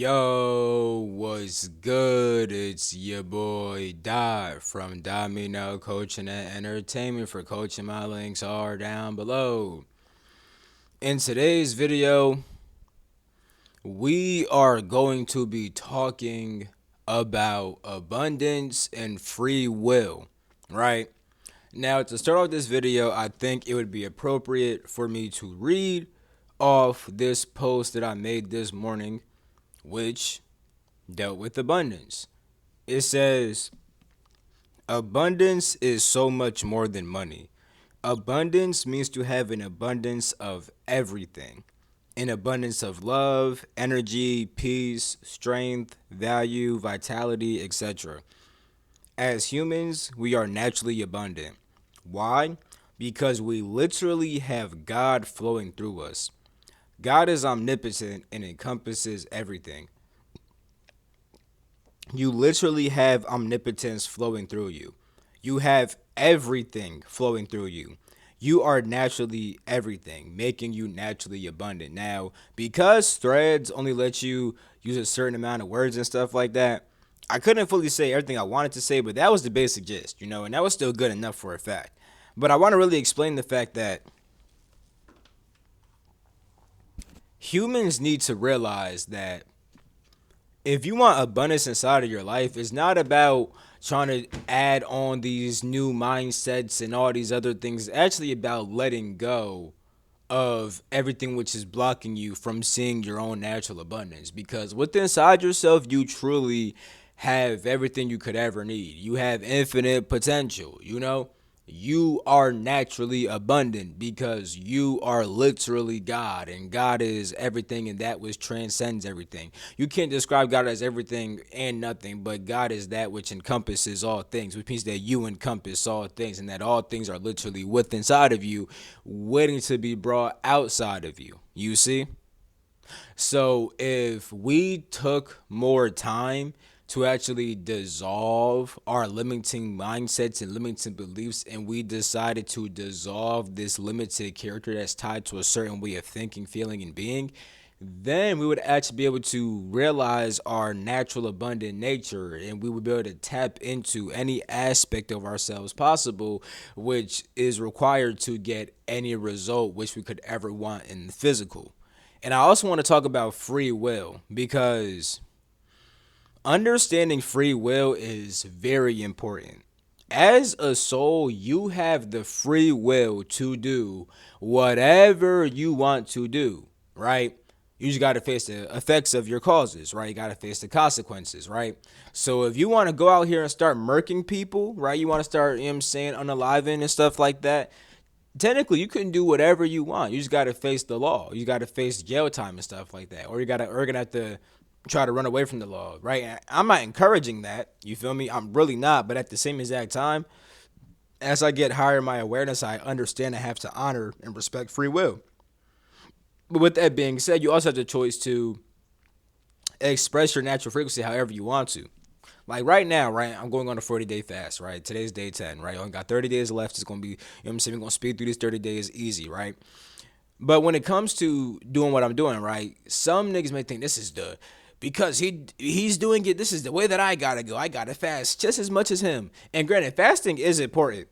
Yo, what's good? It's your boy Dot from Domino Coaching and Entertainment. For coaching, my links are down below. In today's video, we are going to be talking about abundance and free will, right? Now, to start off this video, I think it would be appropriate for me to read off this post that I made this morning, which dealt with abundance. It says, abundance is so much more than money. Abundance means to have an abundance of everything. An abundance of love, energy, peace, strength, value, vitality, etc. As humans, we are naturally abundant. Why? Because we literally have God flowing through us. God is omnipotent and encompasses everything. You literally have omnipotence flowing through you. You have everything flowing through you. You are naturally everything, making you naturally abundant. Now, because threads only let you use a certain amount of words and stuff like that, I couldn't fully say everything I wanted to say, but that was the basic gist, and that was still good enough for a fact. But I want to really explain the fact that humans need to realize that if you want abundance inside of your life, it's not about trying to add on these new mindsets and all these other things. It's actually about letting go of everything which is blocking you from seeing your own natural abundance. Because within inside yourself, you truly have everything you could ever need. You have infinite potential, You are naturally abundant because you are literally God, and God is everything and that which transcends everything. You can't describe God as everything and nothing, but God is that which encompasses all things, which means that you encompass all things and that all things are literally within inside of you, waiting to be brought outside of you. You see? So if we took more time to actually dissolve our limiting mindsets and limiting beliefs, and we decided to dissolve this limited character that's tied to a certain way of thinking, feeling, and being, then we would actually be able to realize our natural abundant nature, and we would be able to tap into any aspect of ourselves possible which is required to get any result which we could ever want in the physical. And I also want to talk about free will, because understanding free will is very important. As a soul, you have the free will to do whatever you want to do, right? You just got to face the effects of your causes, right? You got to face the consequences, right? So if you want to go out here and start murking people, right? You want to start, unaliving and stuff like that. Technically, you can do whatever you want. You just got to face the law. You got to face jail time and stuff like that. Or you're going to have to try to run away from the law, right? And I'm not encouraging that. You feel me? I'm really not. But at the same exact time, as I get higher in my awareness, I understand I have to honor and respect free will. But with that being said, you also have the choice to express your natural frequency however you want to. Like right now, right, I'm going on a 40-day fast, right? Today's day 10, right? I only got 30 days left. It's going to be, I'm saying? We're going to speed through these 30 days easy, right? But when it comes to doing what I'm doing, right, some niggas may think this is because he's doing it, this is the way that I gotta go. I gotta fast just as much as him. And granted, fasting is important.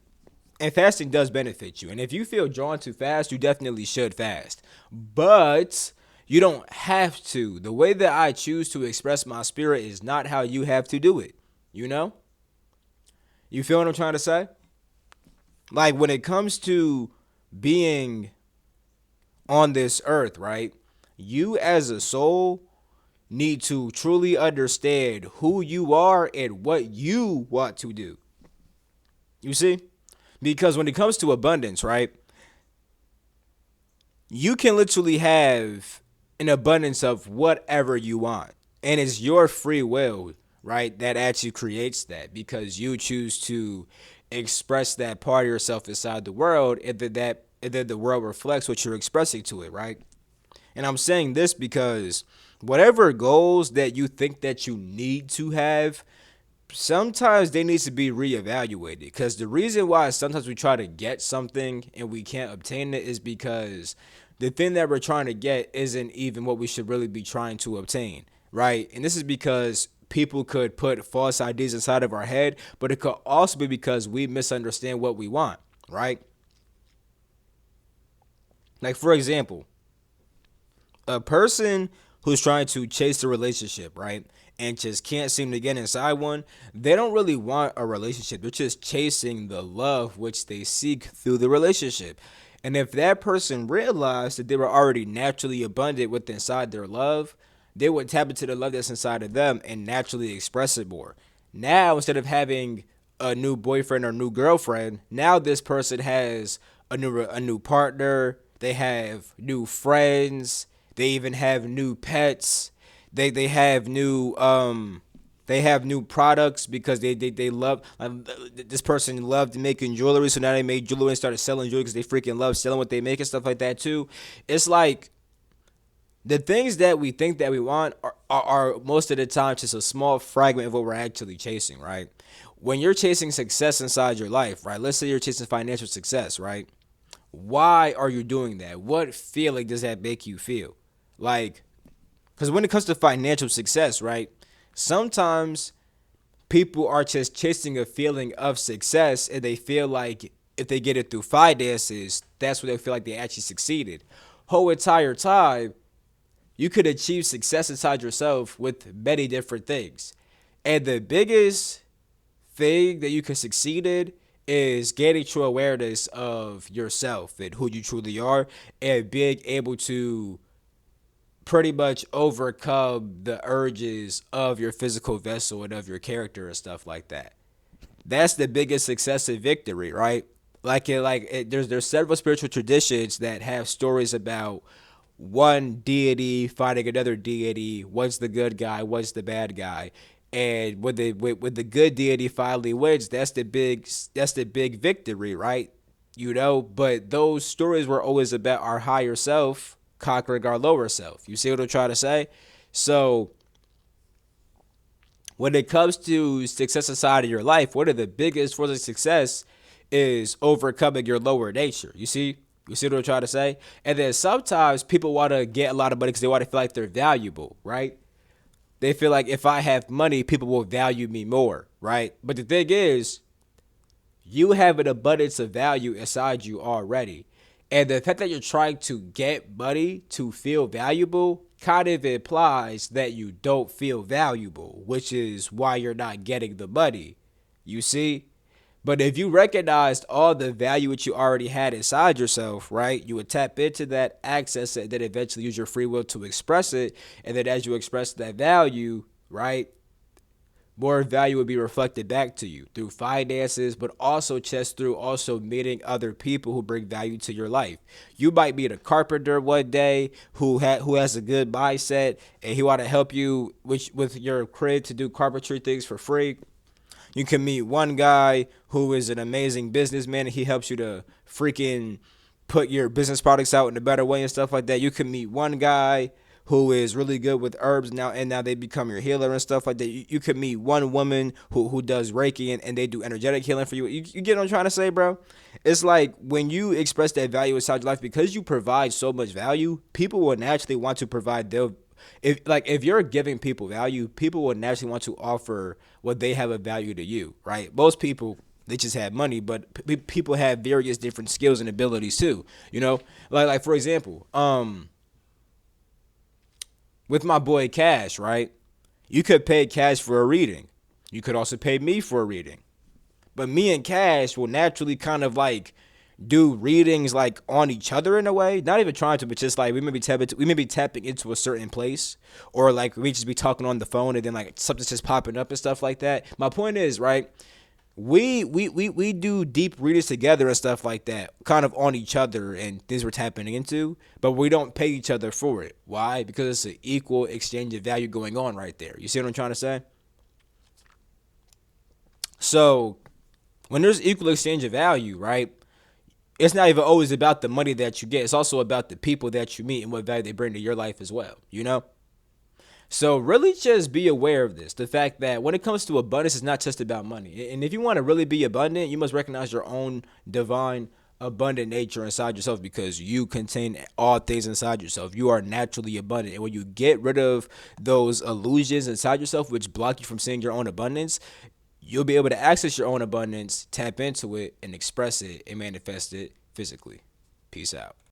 And fasting does benefit you. And if you feel drawn to fast, you definitely should fast. But you don't have to. The way that I choose to express my spirit is not how you have to do it. You know? You feel what I'm trying to say? Like when it comes to being on this earth, right? You as a soul need to truly understand who you are and what you want to do. You see? Because when it comes to abundance, right? You can literally have an abundance of whatever you want. And it's your free will, right, that actually creates that, because you choose to express that part of yourself inside the world, and then the world reflects what you're expressing to it, right? And I'm saying this because whatever goals that you think that you need to have, sometimes they need to be reevaluated, because the reason why sometimes we try to get something and we can't obtain it is because the thing that we're trying to get isn't even what we should really be trying to obtain. right? And this is because people could put false ideas inside of our head, but it could also be because we misunderstand what we want, right? Like, for example, a person who's trying to chase a relationship, right? And just can't seem to get inside one, they don't really want a relationship. They're just chasing the love which they seek through the relationship. And if that person realized that they were already naturally abundant with inside their love, they would tap into the love that's inside of them and naturally express it more. Now, instead of having a new boyfriend or new girlfriend, now this person has a new partner. They have new friends. They even have new pets. They have new products because they love this person loved making jewelry, so now they made jewelry and started selling jewelry because they freaking love selling what they make and stuff like that too. It's like the things that we think that we want are most of the time just a small fragment of what we're actually chasing, right? When you're chasing success inside your life, right? Let's say you're chasing financial success, right? Why are you doing that? What feeling does that make you feel? Like, because when it comes to financial success, right? Sometimes people are just chasing a feeling of success and they feel like if they get it through finances, that's when they feel like they actually succeeded. Whole entire time, you could achieve success inside yourself with many different things. And the biggest thing that you can succeed in is gaining true awareness of yourself and who you truly are and being able to pretty much overcome the urges of your physical vessel and of your character and stuff like that. That's the biggest success and victory, right? There's several spiritual traditions that have stories about one deity fighting another deity. What's the good guy? What's the bad guy? And when the good deity finally wins, that's the big victory, right? But those stories were always about our higher self conquering our lower self. You see what I'm trying to say? So when it comes to success inside of your life, one of the biggest forms of success is overcoming your lower nature. You see what I'm trying to say? And then sometimes people want to get a lot of money because they want to feel like they're valuable, right? They feel like if I have money, people will value me more, right? But the thing is, you have an abundance of value inside you already. And the fact that you're trying to get money to feel valuable kind of implies that you don't feel valuable, which is why you're not getting the money. You see? But if you recognized all the value that you already had inside yourself, right, you would tap into that, access it, then eventually use your free will to express it. And then as you express that value, right, more value would be reflected back to you through finances, but also just through also meeting other people who bring value to your life. You might meet a carpenter one day who has a good mindset and he want to help you with your crib to do carpentry things for free. You can meet one guy who is an amazing businessman and he helps you to freaking put your business products out in a better way and stuff like that. You can meet one guy who is really good with herbs now and now they become your healer and stuff like that. You could meet one woman who does Reiki and they do energetic healing for you. You get what I'm trying to say, bro? It's like when you express that value inside your life because you provide so much value, people will naturally want to provide their if you're giving people value, people will naturally want to offer what they have of value to you, right? Most people they just have money, but people have various different skills and abilities too. Like for example, with my boy Cash, right? You could pay Cash for a reading. You could also pay me for a reading. But me and Cash will naturally kind of like do readings like on each other in a way. Not even trying to, but just like we may be tapping into a certain place, or like we just be talking on the phone and then like something's just popping up and stuff like that. My point is, right? We do deep readings together and stuff like that, kind of on each other and things we're tapping into, but we don't pay each other for it. Why? Because it's an equal exchange of value going on right there. You see what I'm trying to say? So when there's equal exchange of value, right? It's not even always about the money that you get. It's also about the people that you meet and what value they bring to your life as well. So really just be aware of this. The fact that when it comes to abundance, it's not just about money. And if you want to really be abundant, you must recognize your own divine abundant nature inside yourself because you contain all things inside yourself. You are naturally abundant. And when you get rid of those illusions inside yourself, which block you from seeing your own abundance, you'll be able to access your own abundance, tap into it, and express it and manifest it physically. Peace out.